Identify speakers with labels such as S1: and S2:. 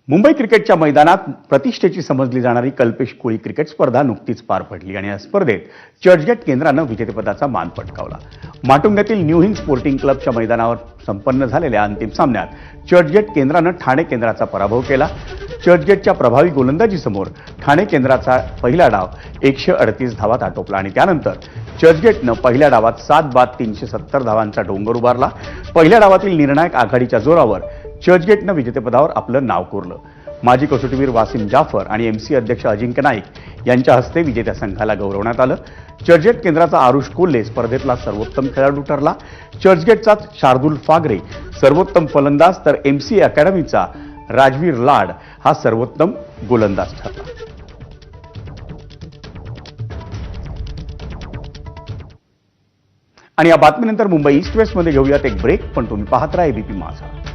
S1: मुंबई क्रिकेटच्या मैदानात प्रतिष्ठेची समजली जाणारी कल्पेश कोळी क्रिकेट स्पर्धा नुकतीच पार पडली आणि या स्पर्धेत चर्चगेट केंद्रानं विजेतेपदाचा मान पटकावला। माटुंग्यातील न्यू हिंद स्पोर्टिंग क्लबच्या मैदानावर संपन्न झालेल्या अंतिम सामन्यात चर्चगेट केंद्रानं ठाणे केंद्राचा पराभव केला। चर्चगेटच्या प्रभावी गोलंदाजीसमोर ठाणे केंद्राचा पहिला डाव 138 धावात आटोपला आणि त्यानंतर चर्चगेटनं पहिल्या डावात 7 बाद 370 धावांचा डोंगर उभारला। पहिल्या डावातील निर्णायक आघाडीच्या जोरावर चर्चगेटनं विजेतेपदावर आपलं नाव कोरलं। माजी कसोटीवीर वासिम जाफर आणि एमसी अध्यक्ष अजिंक्य नाईक यांच्या हस्ते विजेत्या संघाला गौरवण्यात आलं। चर्चगेट केंद्राचा आरुष कोल्हे स्पर्धेतला सर्वोत्तम खेळाडू ठरला। चर्चगेटचा शार्दुल फागरे सर्वोत्तम फलंदाज तर एमसी अकॅडमीचा राजवीर लाड हा सर्वोत्तम गोलंदाज ठरला। आणि या बातमीनंतर मुंबई ईस्ट वेस्टमध्ये घेऊयात एक ब्रेक, पण तुम्ही पाहत राहा एबीपी माझा।